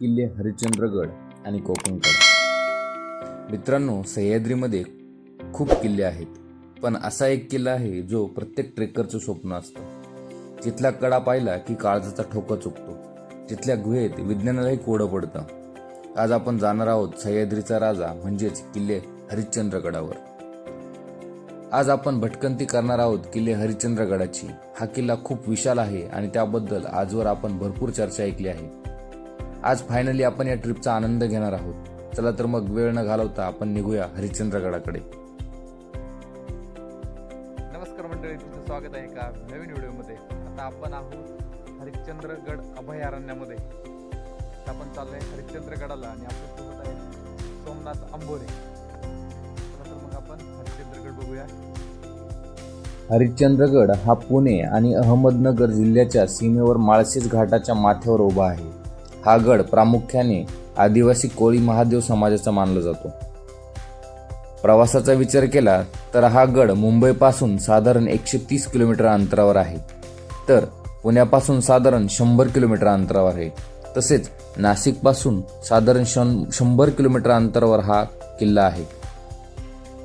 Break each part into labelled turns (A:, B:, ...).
A: किल्ले हरिश्चंद्रगड आणि कोकणगड। मित्रांनो, सह्याद्रीमध्ये खूप किल्ले आहेत, पण असा एक किल्ला आहे जो प्रत्येक ट्रेकरचं स्वप्न असतं। तिथला कडा पाहिला की काळजाचा ठोका चुकतो, तिथल्या गुहेत विज्ञानालाही कोडं पडतं। आज आपण जाणार आहोत सह्याद्रीचा राजा म्हणजेच किल्ले हरिश्चंद्रगडावर। आज आपण भटकंती करणार आहोत किल्ले हरिश्चंद्रगडाची। हा किल्ला खूप विशाल आहे आणि त्याबद्दल आजवर आपण भरपूर चर्चा ऐकली आहे। आज फायनली आपण या ट्रिपचा आनंद घेणार आहोत। चला तर मग वेळ न घालवता आपण निघूया हरिश्चंद्रगडाकडे।
B: नमस्कार मंडळी, तुमचं स्वागत आहे एका नवीन व्हिडिओमध्ये। आता आपण आहोत हरिश्चंद्रगड अभयारण्यामध्ये। आपण चाललोय हरिश्चंद्रगडाला आणि आपल्या सोबत आहे सोमनाथ अंबोरे। चला तर मग आपण हरिश्चंद्रगड बघूया।
A: हरिश्चंद्रगड हा पुणे आणि अहमदनगर जिल्ह्याच्या सीमेवर माळशेज घाटाच्या माथ्यावर उभा आहे। हा गड प्रामुख्याने आदिवासी कोळी महादेव समाजाचा मानला जातो। प्रवासाचा विचार केला तर हा गड मुंबईपासून साधारण 130 किलोमीटर अंतरावर आहे, तर पुण्यापासून साधारण 100 किलोमीटर अंतरावर आहे। तसेच नाशिकपासून साधारण 100 किलोमीटर अंतरावर हा किल्ला आहे।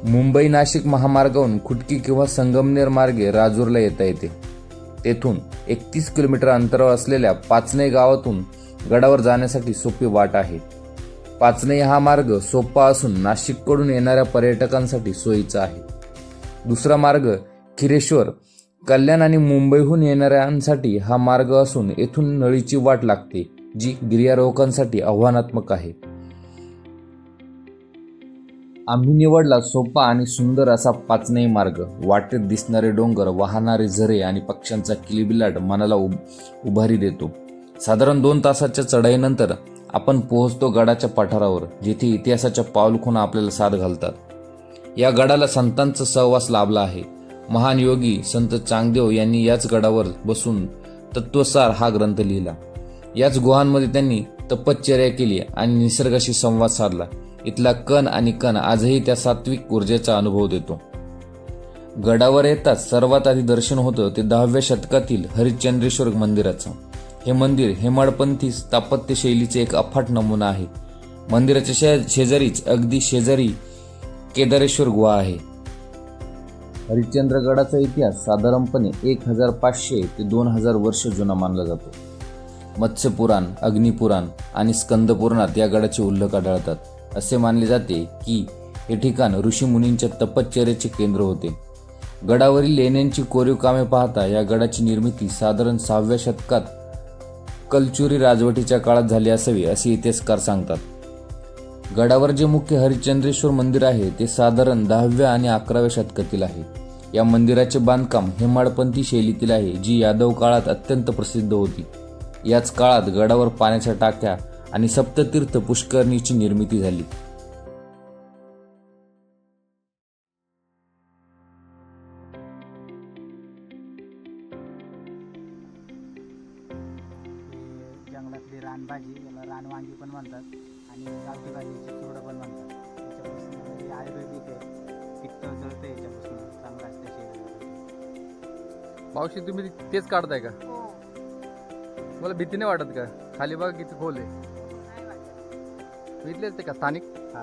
A: मुंबई नाशिक महामार्गावरून खुटकी किंवा संगमनेर मार्गे राजूरला येता येते। तेथून 31 किलोमीटर अंतरावर असलेल्या पाचनई गावातून गडावर जाण्यासाठी सोपी वाट आहे। पाचनई हा मार्ग सोपा असून नाशिककडून येणाऱ्या पर्यटकांसाठी सोयीचा आहे। दुसरा मार्ग खिरेश्वर, कल्याण आणि मुंबईहून येणाऱ्यांसाठी हा मार्ग असून येथून नळीची वाट लागते, जी गिर्यारोहकांसाठी आव्हानात्मक आहे। आम्ही निवडला सोपा आणि सुंदर असा पाचनई मार्ग। वाटेत दिसणारे डोंगर, वाहणारे झरे आणि पक्ष्यांचा किलबिलाट मनाला उभारी देतो। साधारण 2 तासाच्या चढाईनंतर आपण पोहोचतो गडाच्या पठारावर, जिथे इतिहासाच्या पाऊलखुणा आपल्याला साथ घालतात। या गडाला संतांचा सहवास लाभला आहे। महान योगी संत चांगदेव यांनी याच गडावर बसून तत्वसार हा ग्रंथ लिहिला। याच गुहांमध्ये त्यांनी तपश्चर्या केली आणि निसर्गाशी संवाद साधला। इथला कण आणि कण आजही त्या सात्विक ऊर्जेचा अनुभव देतो। गडावर येताच सर्वात आधी दर्शन होतं ते 10व्या शतकातील हरिश्चंद्रेश्वर मंदिराचं। हे मंदिर हेमाडपंथी स्थापत्य शैलीचे एक अफाट नमुना आहे। मंदिराच्या अगदी शेजारी केदारेश्वर गुहा आहे। हरिश्चंद्रगडाचा इतिहास साधारणपणे 1500 ते 2000 वर्ष जुना मानला जातो। मत्स्यपुराण, अग्निपुराण आणि स्कंदपुराणात या गडाचे उल्लेख आढळतात। असे मानले जाते की हे ठिकाण ऋषीमुनींच्या तपश्चर्येचे केंद्र होते। गडावरील लेण्यांची कोरीव कामे पाहता या गडाची निर्मिती साधारण 6व्या शतकात कलचुरी राजवटीच्या काळात झाली असावी असे इतिहासकार सांगतात। गडावर जे मुख्य हरिश्चंद्रेश्वर मंदिर आहे ते साधारण 10व्या आणि 11व्या शतकातील आहे। या मंदिराचे बांधकाम हेमाडपंथी शैलीतील आहे, जी यादव काळात अत्यंत प्रसिद्ध होती। याच काळात गडावर पाण्याच्या टाक्या आणि सप्ततीर्थ पुष्करणीची निर्मिती झाली।
C: जंगलातली रानभाजी, याला रानवांगी पण म्हणतात आणि गावठी भाजीची चुरडं पण म्हणतात। त्याच्यापासून हे आयुर्वेदिक आहे, पित्त जळतं याच्यापासून, चांगलं असतं शरीरासाठी।
B: मावशी, तुम्ही तेच काढताय का? मला भीती नाही वाटत का? खाली बघा किती खोल आहे। इथलेच ते का स्थानिक?
C: हा,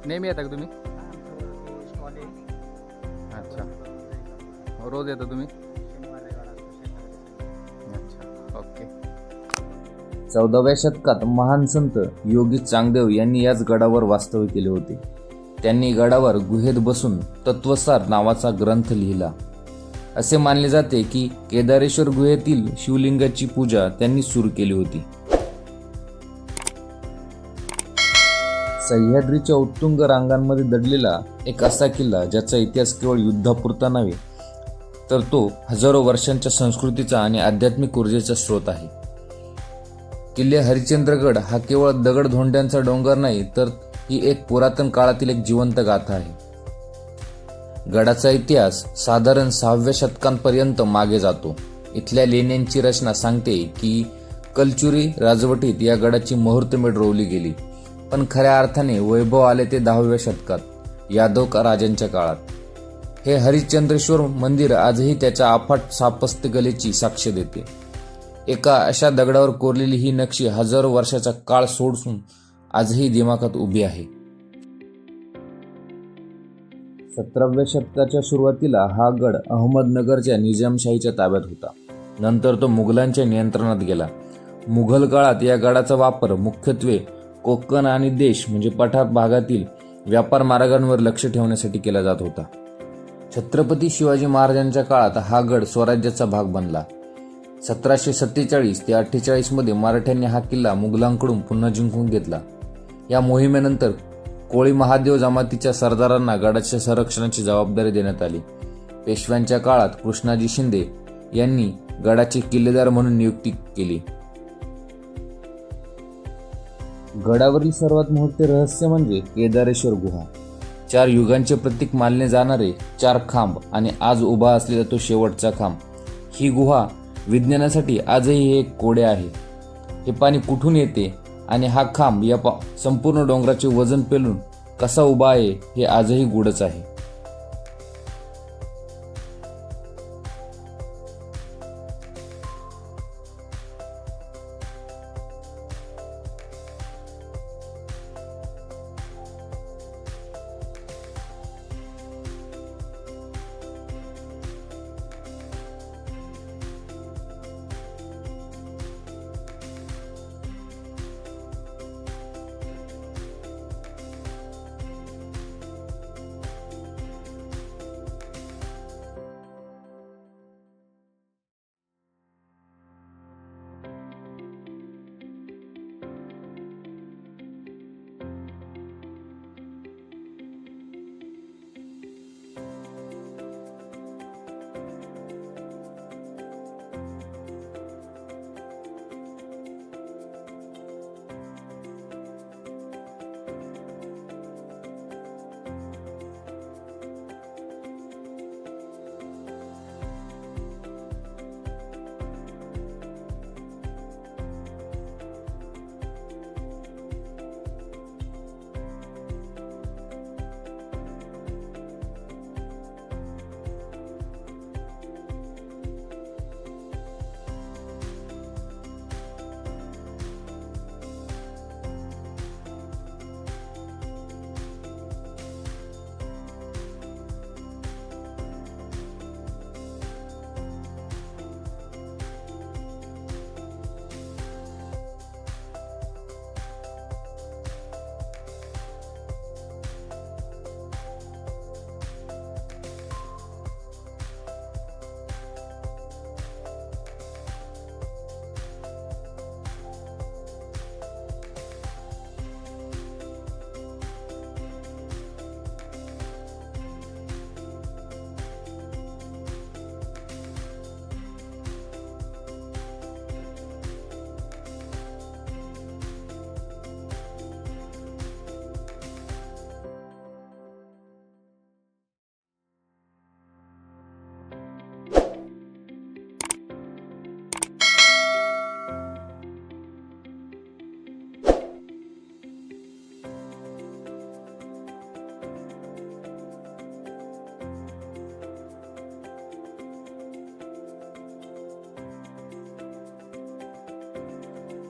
B: नेहमी येता का तुम्ही?
C: आमच्यावर स्टॉल आहे।
B: अच्छा, रोज येता तुम्ही?
C: शनिवार रविवार असतो।
B: अच्छा, ओके।
A: 14व्या शतकात महान संत योगी चांगदेव यांनी याच गडावर वास्तव्य केले होते। त्यांनी गडावर गुहेत बसून तत्वसार नावाचा ग्रंथ लिहिला। असे मानले जाते की केदारेश्वर गुहेतील शिवलिंगाची पूजा त्यांनी सुरू केली होती। सह्याद्रीच्या उत्तुंग रांगांमध्ये दडलेला एक असा किल्ला ज्याचा इतिहास केवळ युद्धापुरता नव्हे, तर तो हजारो वर्षांच्या संस्कृतीचा आणि आध्यात्मिक ऊर्जेचा स्रोत आहे। किल्ले हरिश्चंद्रगड हा केवळ दगडधोंड्यांचा डोंगर नाही, तर ही एक पुरातन काळातील एक जिवंत गाथा आहे। गडाचा इतिहास साधारण 6व्या शतकांपर्यंत मागे जातो। इथल्या लेण्यांची रचना सांगते की कलचुरी राजवटीत या गडाची मुहूर्तमेढ रोवली गेली, पण खऱ्या अर्थाने वैभव आले ते 10व्या शतकात, यादव राजांच्या काळात। हे हरिश्चंद्रेश्वर मंदिर आजही त्याच्या अफाट स्थापत्यकलेची साक्ष देते। एका अशा दगडावर कोरलेली ही नक्षी हजारो वर्षाचा काळ सोडून आजही दिमागात उभी आहे. 17व्या शतकाच्या सुरुवातीला हा गड अहमदनगरच्या निजामशाहीच्या ताब्यात होता. नंतर तो मुघलांच्या नियंत्रणात गेला. मुघल काळात या गडाचा वापर मुख्यत्वे कोकण आणि देश म्हणजे पठार भागातील व्यापार मार्गांवर लक्ष ठेवण्यासाठी केला जात होता. छत्रपती शिवाजी महाराजांच्या काळात हा गड स्वराज्याचा भाग बनला. 1747 ते 48 मध्ये मराठ्यांनी हा किल्ला मुघलांकडून पुन्हा जिंकून घेतला. या मोहिमेनंतर कोळी महादेव जमातीच्या सरदारांना गडाच्या संरक्षणाची जबाबदारी देण्यात आली. पेशव्यांच्या काळात कृष्णाजी शिंदे यांनी गडाचे किल्लेदार म्हणून नियुक्ती केली. गडावरील सर्वात मोठे रहस्य म्हणजे केदारेश्वर गुहा. 4 युगांचे प्रतीक मानले जाणारे 4 खांब आणि आज उभा असलेला तो शेवटचा खांब. ही गुहा विज्ञानासाठी आजही एक कोडे आहे. हे पाणी कुठून येते आणि हा खांब या संपूर्ण डोंगराचे वजन पेलून कसा उभा आहे हे आजही गूढच आहे.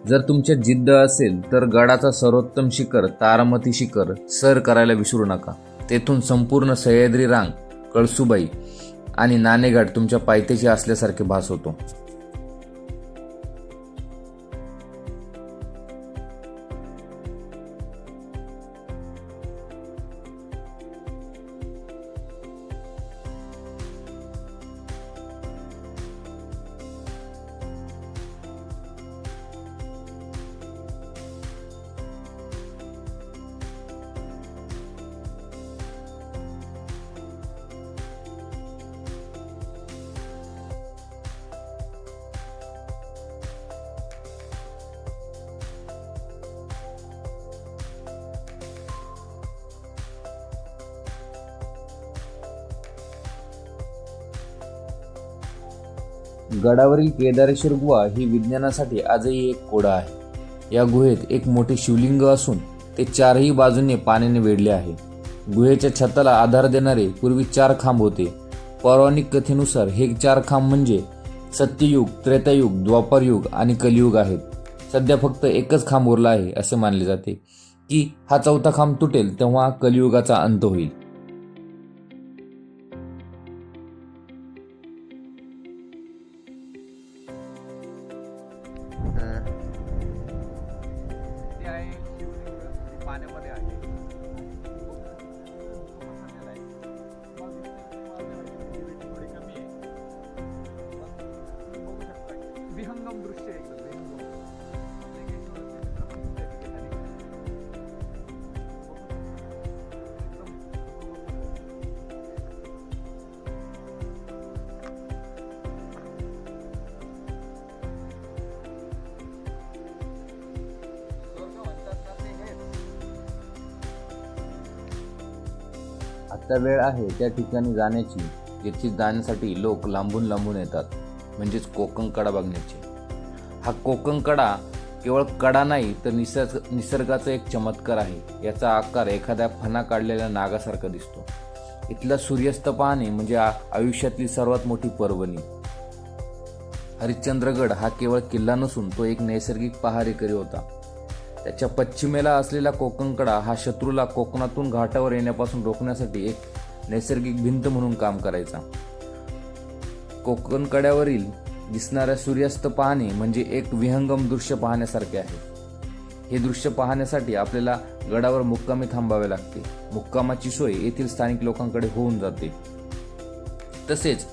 A: जर तुमच्यात जिद्द असेल तर गडाचा सर्वोत्तम शिखर तारामती शिखर सर करायला विसरू नका. तेथून संपूर्ण सह्याद्री रांग, कळसुबाई आणि नाणेघाट तुमच्या पायथ्याशी असल्यासारखे भास होतो. गडावरील केदारेश्वर गुहा ही विज्ञानासाठी आजही एक कोडा आहे. या गुहेत एक मोठे शिवलिंग असून ते 4ही बाजूने पाण्याने वेढले आहे. गुहेच्या छताला आधार देणारे पूर्वी 4 खांब होते. पौराणिक कथेनुसार हे 4 खांब म्हणजे सत्ययुग, त्रेतायुग, द्वापरयुग आणि कलियुग आहेत. सध्या फक्त एकच खांब उरला आहे असे मानले जाते की हा चौथा खांब तुटेल तेव्हा कलियुगाचा अंत होईल.
B: ते आहे शिवलिंग, ते पाण्यामध्ये आहे. थोडी कमी आहे. पण बघू शकता विहंगम दृश्य आहे एकदम विहंगम.
A: आता वेळ आहे त्या ठिकाणी जाण्याची जिथे जाण्यासाठी लोक लांबून लांबून येतात, म्हणजेच कोकण कडा बघण्याची. हा कोकण कडा केवळ कडा नाही तर निसर्गाचा एक चमत्कार आहे. याचा आकार एखाद्या फणा काढलेल्या नागासारखा दिसतो. इथला सूर्यास्त पाहणे म्हणजे आयुष्यातली सर्वात मोठी पर्वणी. हरिश्चंद्रगड हा केवळ किल्ला नसून तो एक नैसर्गिक पहारेकरी होता. त्याच्या पश्चिमेला असलेला कोकणकडा हा शत्रूला कोकणातून घाटावर येण्यापासून रोखण्यासाठी एक नैसर्गिक भिंत म्हणून काम करायचा. कोकणकड्यावरील दिसणाऱ्या सूर्यास्त पाहणे म्हणजे एक विहंगम दृश्य पाहण्यासारखे आहे. हे दृश्य पाहण्यासाठी आपल्याला गडावर मुक्कामी थांबावे लागते. मुक्कामाची सोय येथील स्थानिक लोकांकडे होऊन जाते. तसेच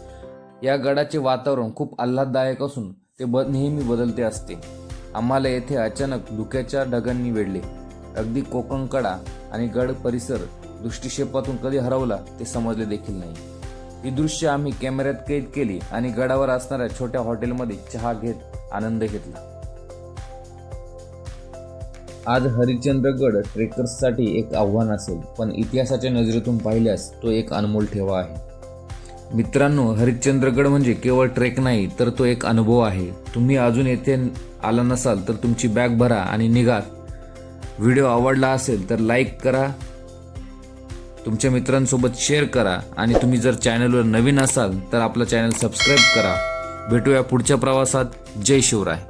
A: या गडाचे वातावरण खूप आल्हाददायक असून ते नेहमी बदलते असते. आम्हाला येथे अचानक धुक्याच्या ढगांनी वेढले. अगदी कोकणकडा आणि गड परिसर दृष्टिक्षेपातून कधी हरवला ते समजले देखील नाही. ही दृश्य आम्ही कॅमेऱ्यात कैद केली आणि गडावर असणाऱ्या छोट्या हॉटेलमध्ये चहा घेत आनंद घेतला. आज हरिश्चंद्रगड ट्रेकर्ससाठी एक आव्हान असेल, पण इतिहासाच्या नजरेतून पाहिल्यास तो एक अनमोल ठेवा आहे. मित्रांनो, हरिश्चंद्रगड म्हणजे केवळ ट्रेक नाही तर तो एक अनुभव आहे. तुम्ही अजून येथे आला नसाल तर तुमची बॅग भरा आणि निघा. व्हिडिओ आवडला असेल तर लाईक करा, तुमच्या मित्रांसोबत शेअर करा आणि तुम्ही जर चॅनलवर नवीन असाल तर आपला चॅनल सबस्क्राईब करा. भेटूया पुढच्या प्रवासात. जय शिवराय.